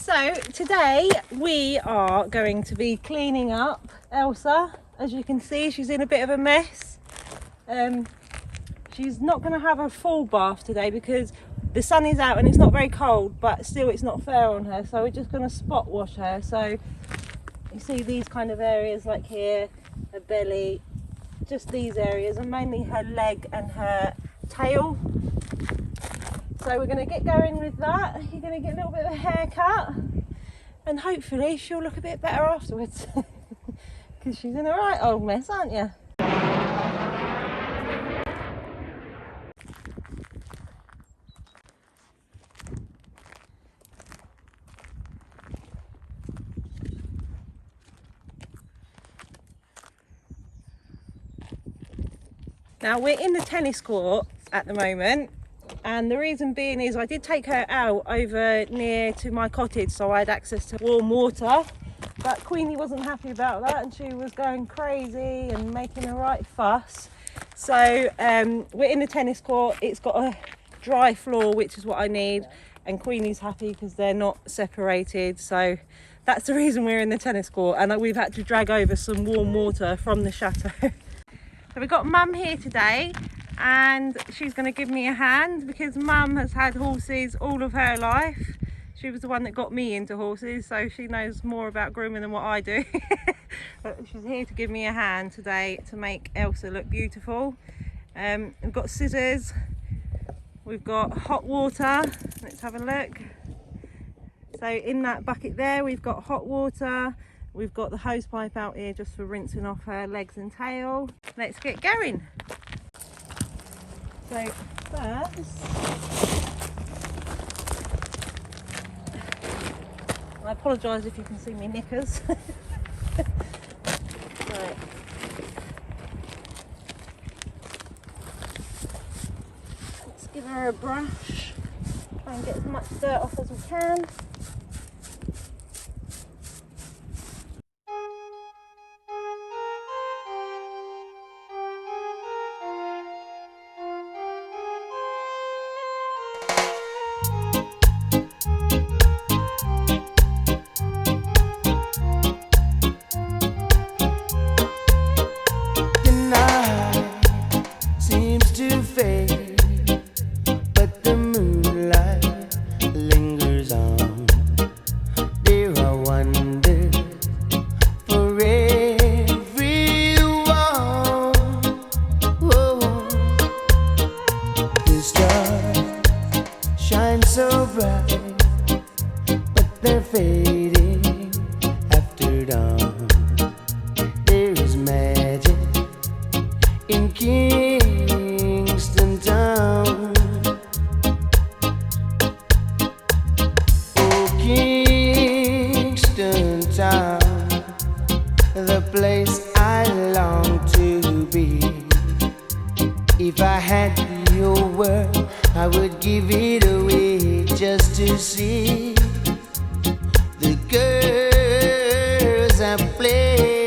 So today we are going to be cleaning up Elsa. As you can see, she's in a bit of a mess. She's not going to have a full bath today because the sun is out and it's not very cold, but still it's not fair on her, so we're just going to spot wash her. So you see these kind of areas like here, her belly, just these areas, and mainly her leg and her tail. So we're going to get going with that. You're going to get a little bit of a haircut and hopefully she'll look a bit better afterwards because she's in a right old mess, aren't you? Now we're in the tennis court at the moment, and the reason being is I did take her out over near to my cottage so I had access to warm water, but Queenie wasn't happy about that and she was going crazy and making a right fuss. So we're in the tennis court. It's got a dry floor, which is what I need, and Queenie's happy because they're not separated. So that's the reason we're in the tennis court, and we've had to drag over some warm water from the chateau. So we've got Mum here today, and she's going to give me a hand because Mum has had horses all of her life. She was the one that got me into horses, so she knows more about grooming than what I do. But she's here to give me a hand today to make Elsa look beautiful. We've got scissors, we've got hot water. Let's have a look. So in that bucket there we've got hot water. We've got the hose pipe out here just for rinsing off her legs and tail. Let's get going. So first, I apologise if you can see me knickers. Right. Let's give her a brush. Try and get as much dirt off as we can. So bright, but they're fading after dawn. There is magic in Kingston town. Oh, Kingston town, the place I long to be. If I had your word, I would give it away just to see the girls I play.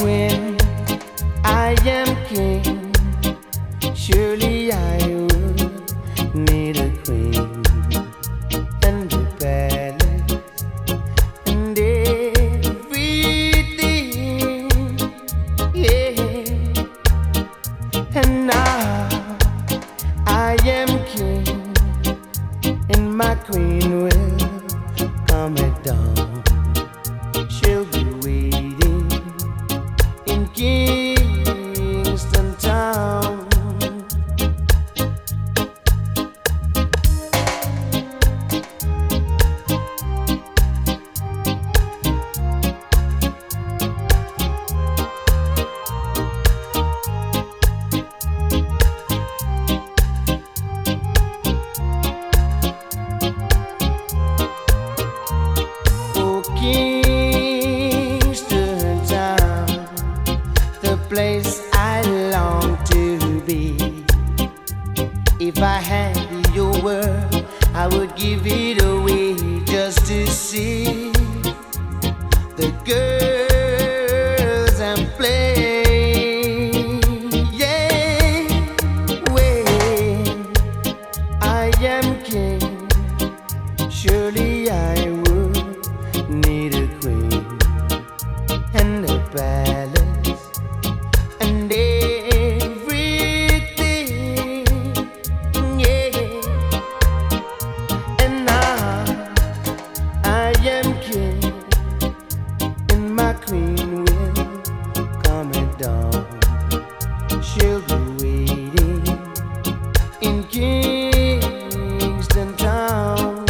When I am king, surely I would need a queen and a palace and everything, yeah. And now I am king, and my queen will come at dawn. She'll be waiting in Kingston town. If I had your word, I would give it away just to see the girls and play. Yeah, when I am king, surely I would need a queen and a palace and everything. Yeah, and now I am king, and my queen will come at dawn. She'll be waiting in Kingston town.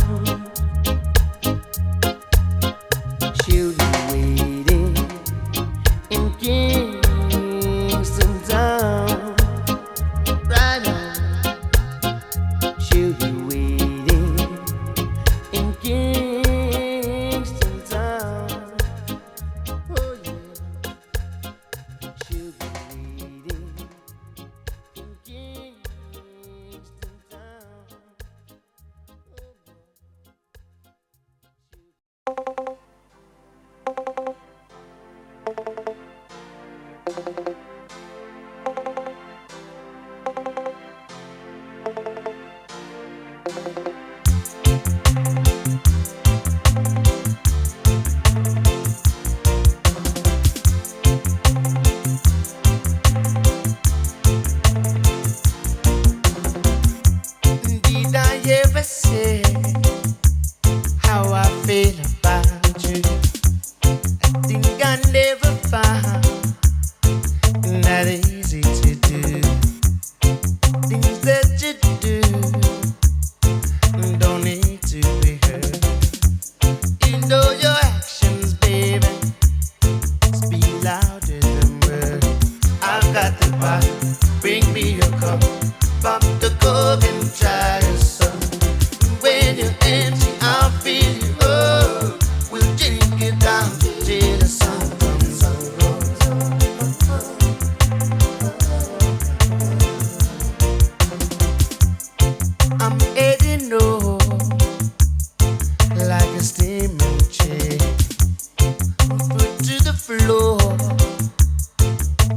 She'll be waiting in Kingston town. Right now, she'll be waiting in Kingston town. Oh yeah, she'll be waiting in Kingston town. Did I ever say how I feel about you? I think I never found that easy to do. Things that you do don't need to be heard. You know your actions, baby, speak louder than words. I've got the bottle, bring me your cup, pop the cork and try your some. When you're empty, I'll fill you up. We'll drink it down till the sun comes up. I'm heading home like a steaming chair, foot to the floor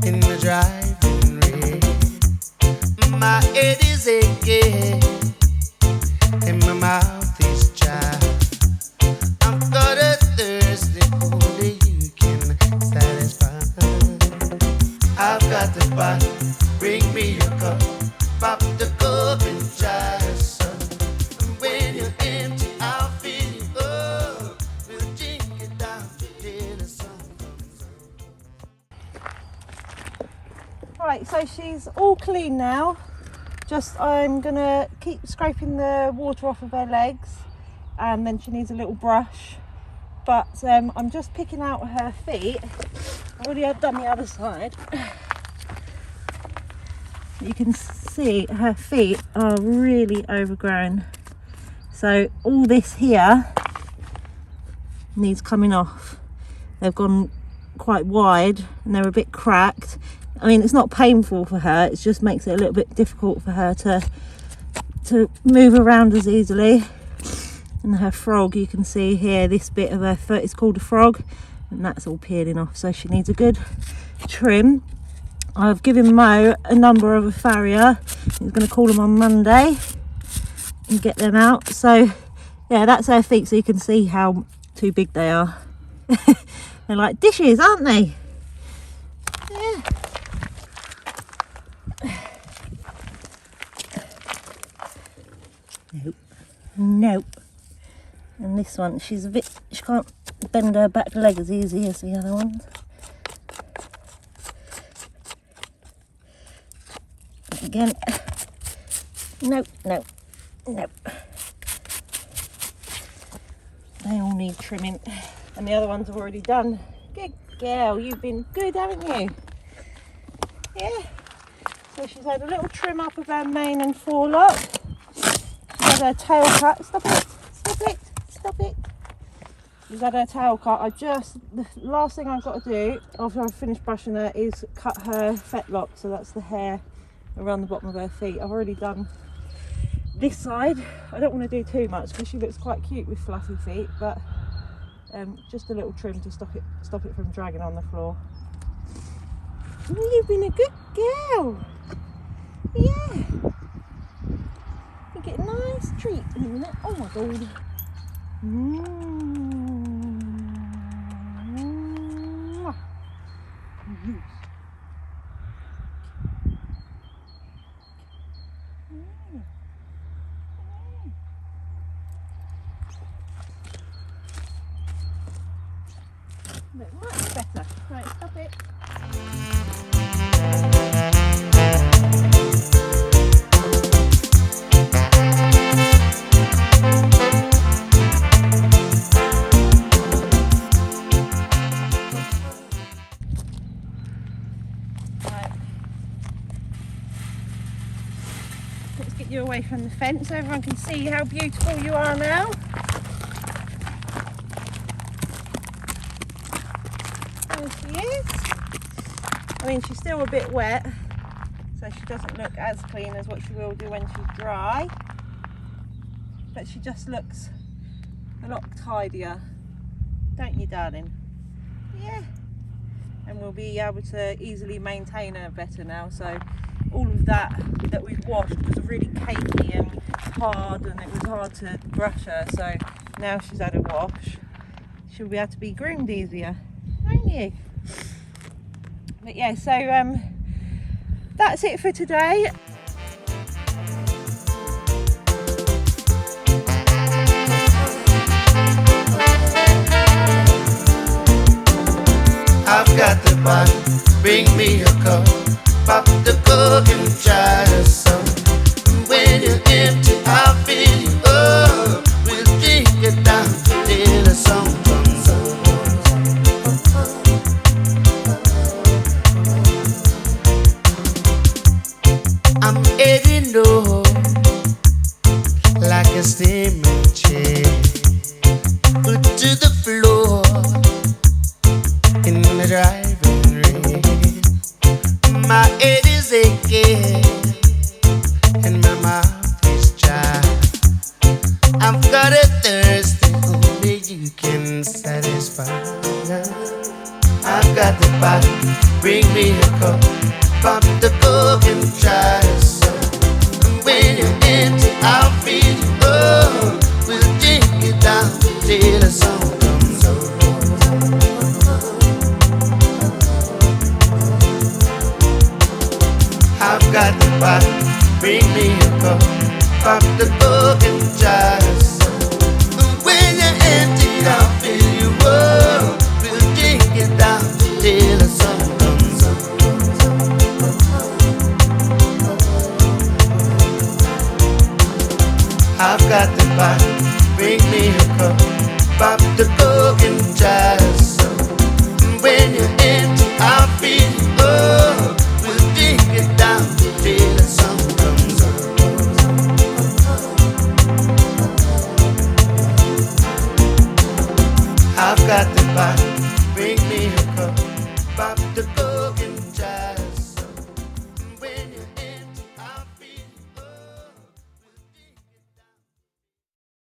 in the driving rain. My head is aching and my mouth is dry. I've got a thirst that only you can satisfy. I've got the bottle, bring me your cup, pop the cork and try some. When you're empty, I'll fill you up. We'll drink it down till the sun comes up. Right, so she's all clean now. Just I'm gonna keep scraping the water off of her legs, and then she needs a little brush. But I'm just picking out her feet. I already have done the other side. You can see her feet are really overgrown. So all this here needs coming off. They've gone quite wide and they're a bit cracked. I mean, it's not painful for her, it just makes it a little bit difficult for her to move around as easily. And her frog, you can see here, this bit of her foot is called a frog, and that's all peeling off, so she needs a good trim. I've given Mo a number of a farrier. He's going to call them on Monday and get them out. So yeah, that's her feet, so you can see how too big they are. They're like dishes, aren't they? Yeah. Nope. Nope. And this one, she can't bend her back leg as easy as the other ones. Again, nope, nope, nope. They all need trimming, and the other ones are already done. Good girl, you've been good, haven't you? Yeah. So she's had a little trim up of her mane and forelock. She's had her tail cut. Stop it! Stop it! Stop it! She's had her tail cut. The last thing I've got to do after I've finished brushing her is cut her fetlock. So that's the hair around the bottom of her feet. I've already done this side. I don't want to do too much because she looks quite cute with fluffy feet, but just a little trim to stop it from dragging on the floor. Oh, you've been a good girl. Yeah. You get a nice treat in a minute. Oh my god. Look much better. Right, stop it. Right. Let's get you away from the fence so everyone can see how beautiful you are now. There she is. I mean, she's still a bit wet, so she doesn't look as clean as what she will do when she's dry, but she just looks a lot tidier, don't you, darling? Yeah. And we'll be able to easily maintain her better now, so all of that we've washed was really cakey and hard, and it was hard to brush her, so now she's had a wash, she'll be able to be groomed easier, won't you? But yeah, so that's it for today. I've got the bottle, bring me a cup, pop the cork and try to sup. When you're empty, I'll fill you up. We'll drink it down till the song comes up. I'm heading north like a steaming chair, put to the floor in the driving rain. My head is aching and my mouth is dry. I've got a thirst that only you can satisfy. I've got the bottle, bring me a cup, pop the cork and try to sup. When you're empty, I'll fill you up. We'll drink it down till the sun comes up. I've got the bottle, bring me a cup, pop the cork and try to sup. When you're empty, I'll fill you up. We'll drink it down till the sun comes up. I've got the bottle, bring me a cup, pop the cork and try to sup.